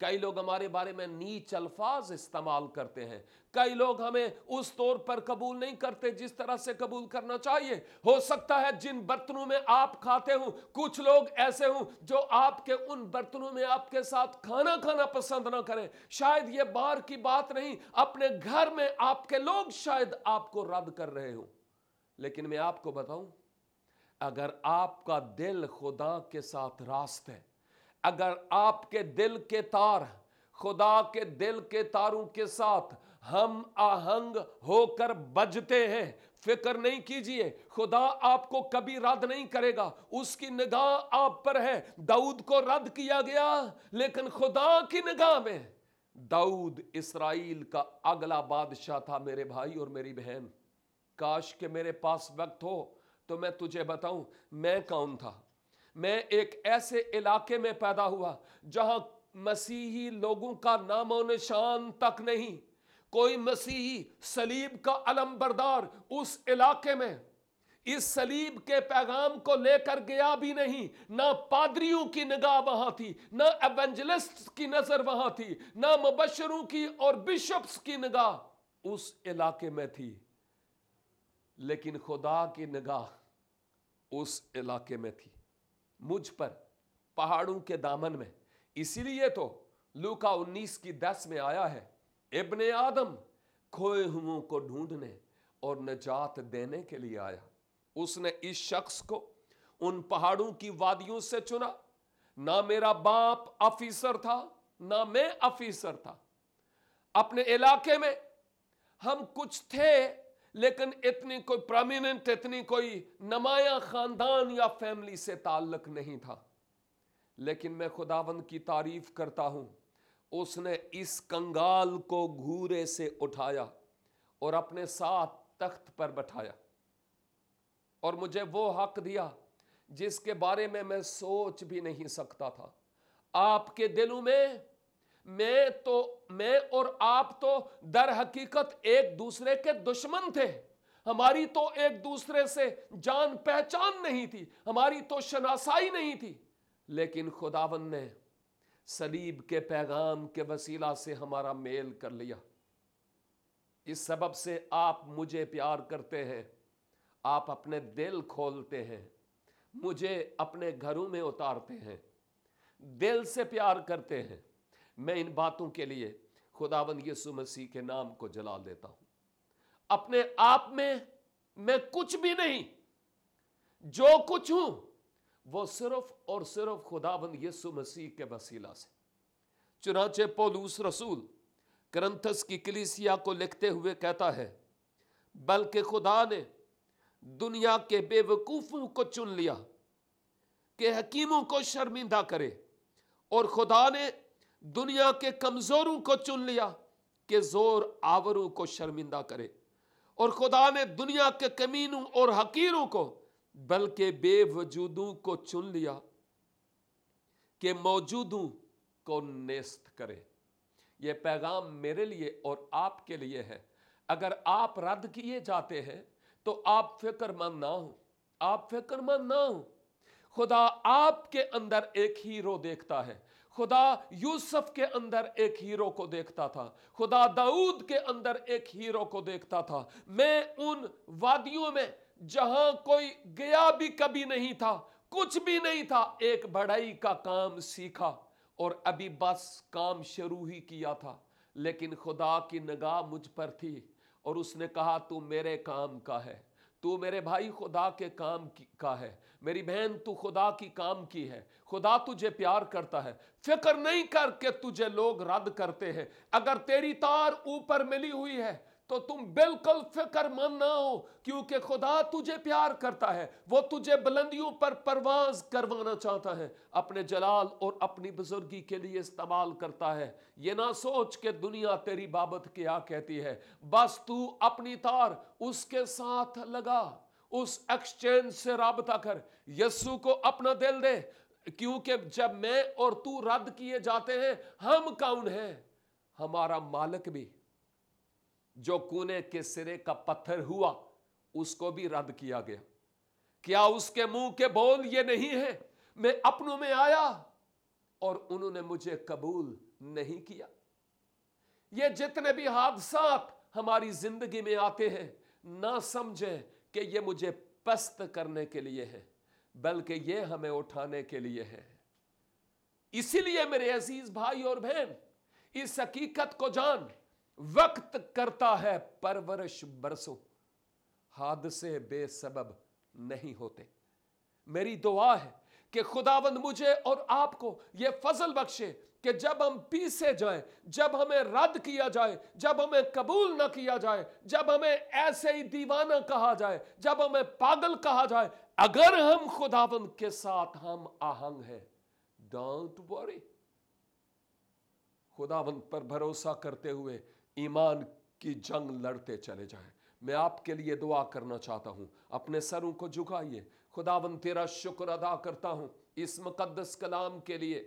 کئی لوگ ہمارے بارے میں نیچ الفاظ استعمال کرتے ہیں، کئی لوگ ہمیں اس طور پر قبول نہیں کرتے جس طرح سے قبول کرنا چاہیے۔ ہو سکتا ہے جن برتنوں میں آپ کھاتے ہوں کچھ لوگ ایسے ہوں جو آپ کے ان برتنوں میں آپ کے ساتھ کھانا کھانا پسند نہ کریں۔ شاید یہ باہر کی بات نہیں، اپنے گھر میں آپ کے لوگ شاید آپ کو رد کر رہے ہوں، لیکن میں آپ کو بتاؤں، اگر آپ کا دل خدا کے ساتھ راست ہے، اگر آپ کے دل کے تار خدا کے دل کے تاروں کے ساتھ ہم آہنگ ہو کر بجتے ہیں، فکر نہیں کیجئے، خدا آپ کو کبھی رد نہیں کرے گا، اس کی نگاہ آپ پر ہے۔ داؤد کو رد کیا گیا، لیکن خدا کی نگاہ میں داؤد اسرائیل کا اگلا بادشاہ تھا۔ میرے بھائی اور میری بہن، کاش کہ میرے پاس وقت ہو تو میں تجھے بتاؤں میں کون تھا۔ میں ایک ایسے علاقے میں پیدا ہوا جہاں مسیحی لوگوں کا نام و نشان تک نہیں، کوئی مسیحی صلیب کا علم بردار اس علاقے میں اس صلیب کے پیغام کو لے کر گیا بھی نہیں۔ نہ پادریوں کی نگاہ وہاں تھی، نہ ایونجلسٹ کی نظر وہاں تھی، نہ مبشروں کی اور بشپس کی نگاہ اس علاقے میں تھی، لیکن خدا کی نگاہ اس علاقے میں تھی، مجھ پر، پہاڑوں کے دامن میں۔ اسی لیے تو لوکا 19:10 میں آیا ہے، ابن آدم کھوئے ہوں کو ڈھونڈنے اور نجات دینے کے لیے آیا۔ اس نے اس شخص کو ان پہاڑوں کی وادیوں سے چنا۔ نہ میرا باپ افیسر تھا، نہ میں افیسر تھا۔ اپنے علاقے میں ہم کچھ تھے، لیکن اتنی کوئی پرامیننٹ، اتنی کوئی نمایاں خاندان یا فیملی سے تعلق نہیں تھا، لیکن میں خداوند کی تعریف کرتا ہوں، اس نے اس کنگال کو گھورے سے اٹھایا اور اپنے ساتھ تخت پر بٹھایا، اور مجھے وہ حق دیا جس کے بارے میں سوچ بھی نہیں سکتا تھا۔ آپ کے دلوں میں میں اور آپ تو در حقیقت ایک دوسرے کے دشمن تھے، ہماری تو ایک دوسرے سے جان پہچان نہیں تھی، ہماری تو شناسائی نہیں تھی، لیکن خداوند نے صلیب کے پیغام کے وسیلہ سے ہمارا میل کر لیا۔ اس سبب سے آپ مجھے پیار کرتے ہیں، آپ اپنے دل کھولتے ہیں، مجھے اپنے گھروں میں اتارتے ہیں، دل سے پیار کرتے ہیں۔ میں ان باتوں کے لیے خداوند یسوع مسیح کے نام کو جلال دیتا ہوں۔ اپنے آپ میں کچھ بھی نہیں، جو کچھ ہوں وہ صرف اور صرف خداوند یسوع مسیح کے وسیلہ سے۔ چنانچہ پولس رسول کرنتھس کی کلیسیا کو لکھتے ہوئے کہتا ہے، بلکہ خدا نے دنیا کے بے وقوفوں کو چن لیا کہ حکیموں کو شرمندہ کرے، اور خدا نے دنیا کے کمزوروں کو چن لیا کہ زور آوروں کو شرمندہ کرے، اور خدا نے دنیا کے کمینوں اور حقیروں کو بلکہ بے وجودوں کو چن لیا کہ موجودوں کو نیست کرے۔ یہ پیغام میرے لیے اور آپ کے لیے ہے۔ اگر آپ رد کیے جاتے ہیں تو آپ فکر مند نہ ہوں، آپ فکر مند نہ ہوں۔ خدا آپ کے اندر ایک ہیرو دیکھتا ہے۔ خدا یوسف کے اندر ایک ہیرو کو دیکھتا تھا، خدا داؤد کے اندر ایک ہیرو کو دیکھتا تھا۔ میں ان وادیوں میں جہاں کوئی گیا بھی کبھی نہیں تھا، کچھ بھی نہیں تھا، ایک بڑائی کا کام سیکھا، اور ابھی بس کام شروع ہی کیا تھا، لیکن خدا کی نگاہ مجھ پر تھی، اور اس نے کہا تو میرے کام کا ہے، تو میرے بھائی خدا کے کام کا ہے، میری بہن تو خدا کی کام کی ہے، خدا تجھے پیار کرتا ہے۔ فکر نہیں کر کہ تجھے لوگ رد کرتے ہیں، اگر تیری تار اوپر ملی ہوئی ہے تو تم بالکل فکر مند نہ ہو، کیونکہ خدا تجھے پیار کرتا ہے، وہ تجھے بلندیوں پر پرواز کروانا چاہتا ہے، اپنے جلال اور اپنی بزرگی کے لیے استعمال کرتا ہے۔ یہ نہ سوچ کہ دنیا تیری بابت کیا کہتی ہے، بس تو اپنی تار اس کے ساتھ لگا، اس ایکسچینج سے رابطہ کر، یسوع کو اپنا دل دے، کیونکہ جب میں اور تو رد کیے جاتے ہیں، ہم کون ہیں؟ ہمارا مالک بھی جو کونے کے سرے کا پتھر ہوا، اس کو بھی رد کیا گیا۔ کیا اس کے منہ کے بول یہ نہیں ہیں، میں اپنوں میں آیا اور انہوں نے مجھے قبول نہیں کیا. یہ جتنے بھی حادثات ہماری زندگی میں آتے ہیں نہ سمجھیں کہ یہ مجھے پست کرنے کے لیے ہے، بلکہ یہ ہمیں اٹھانے کے لیے ہے. اسی لیے میرے عزیز بھائی اور بہن، اس حقیقت کو جان، وقت کرتا ہے پرورش برسوں، حادثے بے سبب نہیں ہوتے. میری دعا ہے کہ خداوند مجھے اور آپ کو یہ فضل بخشے کہ جب ہم پیسے جائیں، جب ہمیں رد کیا جائے، جب ہمیں قبول نہ کیا جائے، جب ہمیں ایسے ہی دیوانہ کہا جائے، جب ہمیں پاگل کہا جائے، اگر ہم خداوند کے ساتھ ہم آہنگ ہیں، ڈونٹ وری، خداوند پر بھروسہ کرتے ہوئے ایمان کی جنگ لڑتے چلے جائیں. میں آپ کے لیے دعا کرنا چاہتا ہوں. اپنے سروں کو جھکائیے. خداوند تیرا شکر ادا کرتا ہوں اس مقدس کلام کے لیے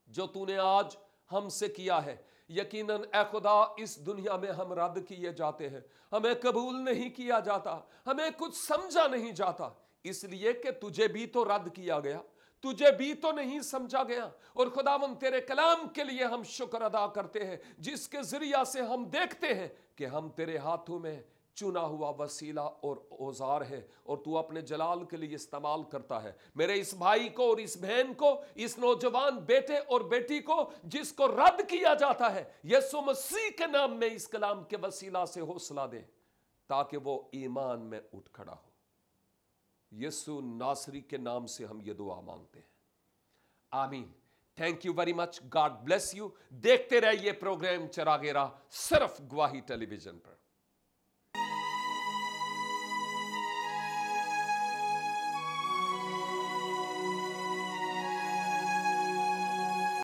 جو تو نے آج ہم سے کیا ہے. یقیناً اے خدا، اس دنیا میں ہم رد کیے جاتے ہیں، ہمیں قبول نہیں کیا جاتا، ہمیں کچھ سمجھا نہیں جاتا، اس لیے کہ تجھے بھی تو رد کیا گیا، تجھے بھی تو نہیں سمجھا گیا. اور خداوند تیرے کلام کے لیے ہم شکر ادا کرتے ہیں جس کے ذریعہ سے ہم دیکھتے ہیں کہ ہم تیرے ہاتھوں میں چنا ہوا وسیلہ اور اوزار ہے اور تو اپنے جلال کے لیے استعمال کرتا ہے. میرے اس بھائی کو اور اس بہن کو، اس نوجوان بیٹے اور بیٹی کو جس کو رد کیا جاتا ہے، یسوع مسیح کے نام میں اس کلام کے وسیلہ سے حوصلہ دے تاکہ وہ ایمان میں اٹھ کھڑا ہو. یسوع ناصری کے نام سے ہم یہ دعا مانگتے ہیں، آمین. Thank you very much. God bless you. دیکھتے رہیے پروگرام چراغ راہ صرف گواہی ٹیلی ویژن پر.